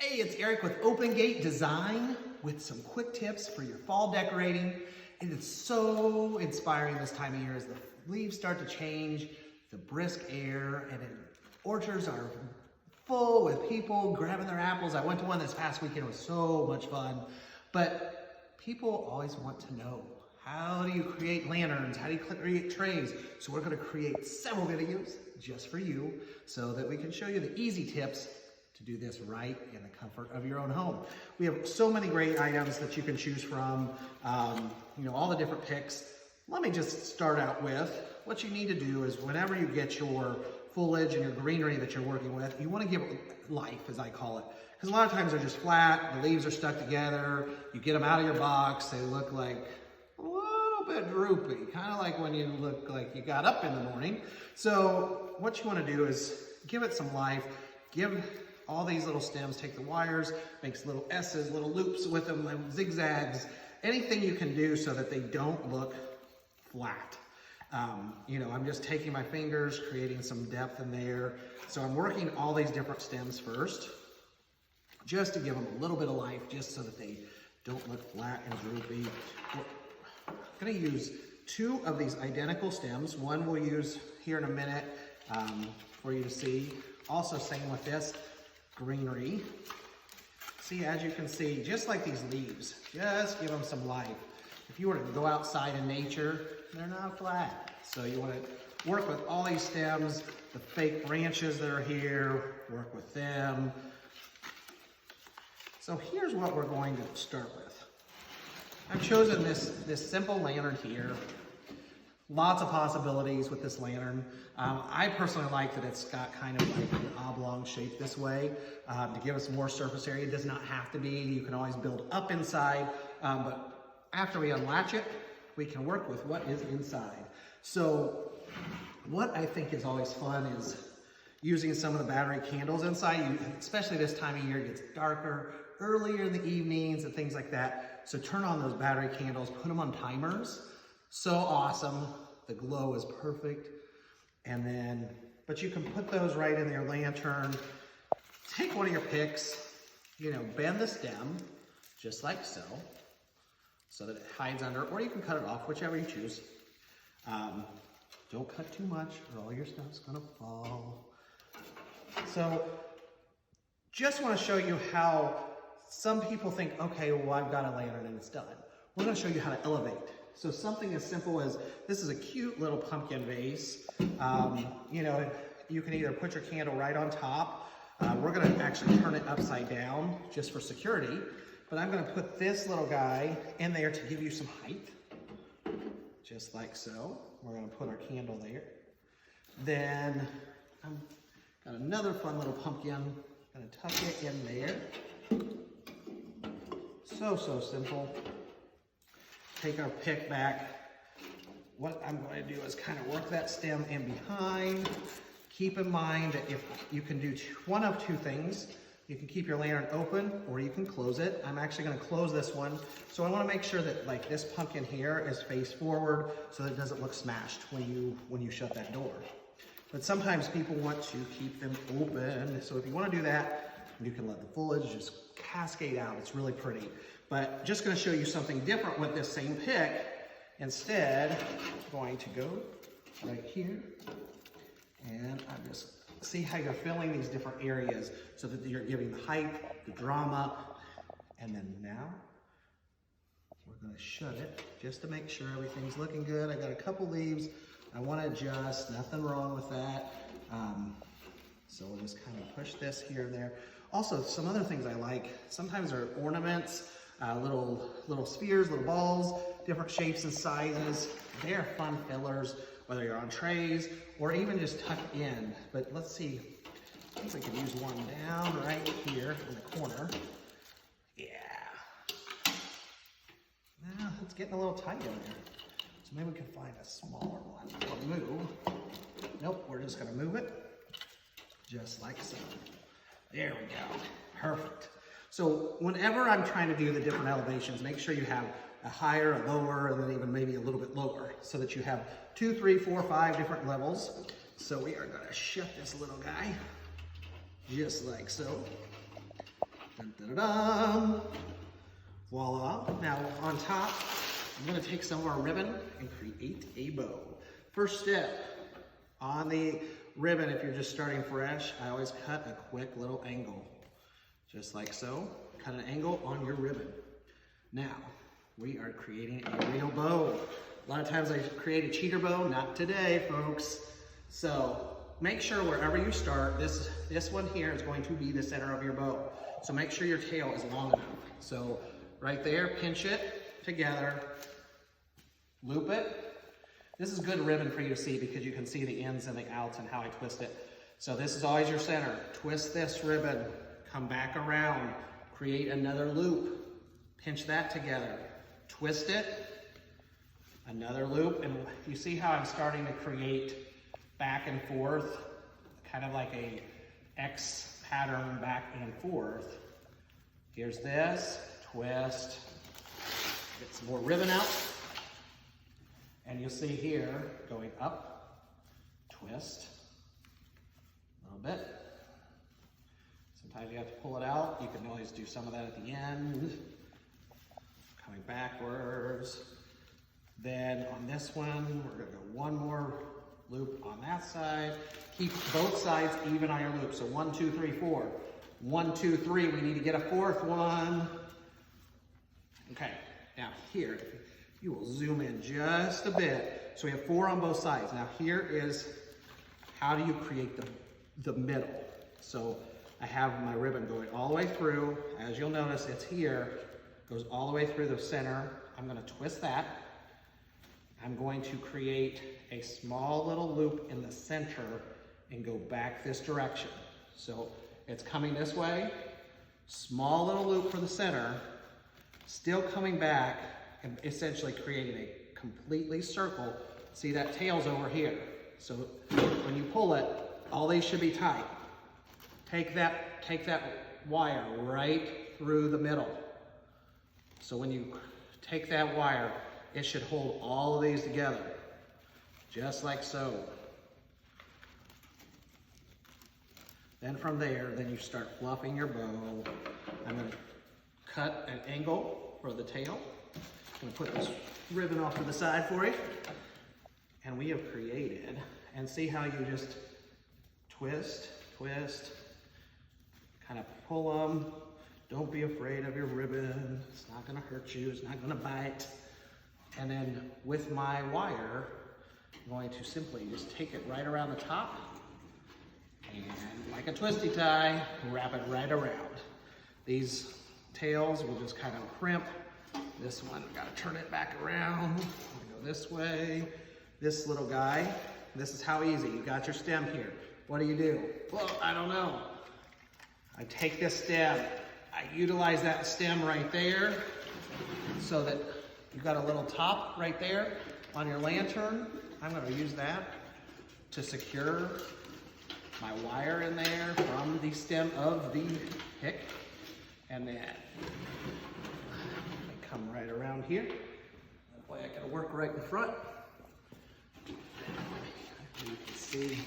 Hey, it's Eric with Open Gate Design with some quick tips for your fall decorating. It is so inspiring this time of year as the leaves start to change, the brisk air, and orchards are full with people grabbing their apples. I went to one this past weekend, it was so much fun. But people always want to know, how do you create lanterns? How do you create trays? So we're gonna create several videos just for you so that we can show you the easy tips to do this right in the comfort of your own home. We have so many great items that you can choose from, all the different picks. Let me just start out with, what you need to do is whenever you get your foliage and your greenery that you're working with, you wanna give it life, as I call it. Because a lot of times they're just flat, the leaves are stuck together, you get them out of your box, they look like a little bit droopy, kind of like when you look like you got up in the morning. So what you wanna do is give it some life, give all these little stems, take the wires, makes little S's, little loops with them, little zigzags, anything you can do so that they don't look flat. I'm just taking my fingers, creating some depth in there. So I'm working all these different stems first, just to give them a little bit of life, just so that they don't look flat and droopy. I'm gonna use two of these identical stems. One we'll use here in a minute for you to see. Also same with this greenery. See, as you can see, just like these leaves, just give them some life. If you were to go outside in nature, they're not flat. So you want to work with all these stems, the fake branches that are here, work with them. So here's what we're going to start with. I've chosen this simple lantern here. Lots of possibilities with this lantern. I personally like that it's got kind of like an oblong shape this way to give us more surface area. It does not have to be. You can always build up inside, but after we unlatch it, we can work with what is inside. So what I think is always fun is using some of the battery candles inside, especially this time of year, it gets darker, earlier in the evenings and things like that. So turn on those battery candles, put them on timers. So awesome, the glow is perfect. But you can put those right in your lantern. Take one of your picks, bend the stem, just like so that it hides under, or you can cut it off, whichever you choose. Don't cut too much or all your stuff's gonna fall. So, just wanna show you how some people think, okay, well, I've got a lantern and it's done. We're gonna show you how to elevate. So something as simple as, this is a cute little pumpkin vase. You can either put your candle right on top. We're gonna actually turn it upside down just for security. But I'm gonna put this little guy in there to give you some height. Just like so. We're gonna put our candle there. Then I've got another fun little pumpkin. Gonna tuck it in there. So simple. Take our pick back. What I'm going to do is kind of work that stem in behind. Keep in mind that if you can do one of two things, you can keep your lantern open or you can close it. I'm actually going to close this one. So I want to make sure that like this pumpkin here is face forward so that it doesn't look smashed when you shut that door. But sometimes people want to keep them open. So if you want to do that, you can let the foliage just cascade out. It's really pretty. But just going to show you something different with this same pick. Instead, I'm going to go right here, and I'm just see how you're filling these different areas so that you're giving the height, the drama, and then now we're going to shut it just to make sure everything's looking good. I got a couple leaves I want to adjust, nothing wrong with that. So we'll just kind of push this here and there. Also, some other things I like, sometimes are ornaments, little spheres, little balls, different shapes and sizes. They are fun fillers, whether you're on trays or even just tucked in. But let's see, I think we could use one down right here in the corner. Yeah. Now it's getting a little tight in there. So maybe we can find a smaller one or move. Nope, we're just gonna move it just like so. There we go, perfect. So whenever I'm trying to do the different elevations, make sure you have a higher, a lower, and then even maybe a little bit lower so that you have 2, 3, 4, 5 different levels. So we are gonna shut this little guy just like so. Dun, dun, dun, dun. Voila. Now on top, I'm gonna take some of our ribbon and create a bow. First step, on the ribbon, if you're just starting fresh, I always cut a quick little angle. Just like so, cut an angle on your ribbon. Now, we are creating a real bow. A lot of times I create a cheater bow, not today, folks. So make sure wherever you start, this one here is going to be the center of your bow. So make sure your tail is long enough. So right there, pinch it together, loop it. This is good ribbon for you to see because you can see the ins and the outs and how I twist it. So this is always your center. Twist this ribbon, come back around, create another loop, pinch that together, twist it, another loop, and you see how I'm starting to create back and forth, kind of like a X pattern back and forth. Here's this, twist, get some more ribbon out, and you'll see here, going up, twist, a little bit. Sometimes you have to pull it out. You can always do some of that at the end. Coming backwards. Then on this one, we're gonna go one more loop on that side. Keep both sides even on your loop. So 1, 2, 3, 4. 1, 2, 3, we need to get a fourth one. Okay, now here, you will zoom in just a bit. So we have 4 on both sides. Now here is, how do you create the middle? So I have my ribbon going all the way through. As you'll notice, it's here, goes all the way through the center. I'm gonna twist that. I'm going to create a small little loop in the center and go back this direction. So it's coming this way, small little loop for the center, still coming back and essentially creating a completely circle. See, that tail's over here. So when you pull it, all these should be tight. Take that wire right through the middle. So when you take that wire, it should hold all of these together, just like so. Then from there, then you start fluffing your bow. I'm gonna cut an angle for the tail. I'm gonna put this ribbon off to the side for you. And we have created, and see how you just twist, twist, kind of pull them. Don't be afraid of your ribbon. It's not gonna hurt you, it's not gonna bite. And then with my wire, I'm going to simply just take it right around the top and like a twisty tie, wrap it right around. These tails will just kind of crimp. This one, we gotta turn it back around. Go this way. This little guy, this is how easy. You got your stem here. What do? Well, I don't know. I take this stem, I utilize that stem right there so that you've got a little top right there on your lantern. I'm gonna use that to secure my wire in there from the stem of the pick. And then I come right around here. That way I gotta work right in front. You can see.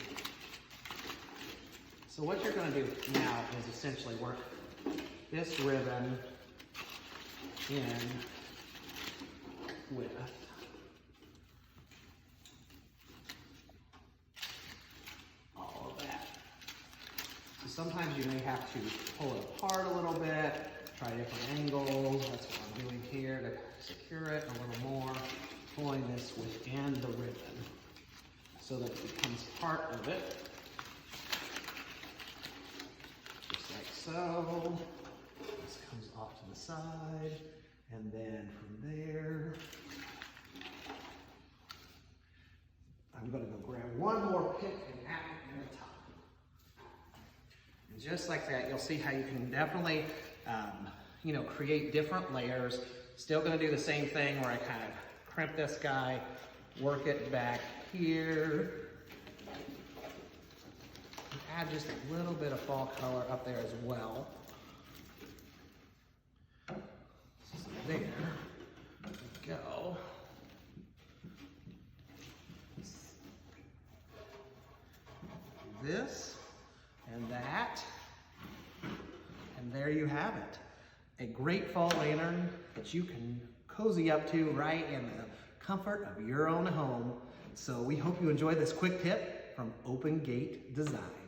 So what you're gonna do now is essentially work this ribbon in with all of that. So sometimes you may have to pull it apart a little bit, try different angles. That's what I'm doing here to secure it a little more, pulling this within the ribbon so that it becomes part of it. Just like so. This comes off to the side, and then from there, I'm gonna go grab one more pick and add it in the top. And just like that, you'll see how you can definitely, create different layers. Still gonna do the same thing where I kind of crimp this guy, work it back here, and add just a little bit of fall color up there as well. So there we go. This and that, and And there you have it. A great fall lantern that you can cozy up to right in the comfort of your own home. So we hope you enjoyed this quick tip from Open Gate Design.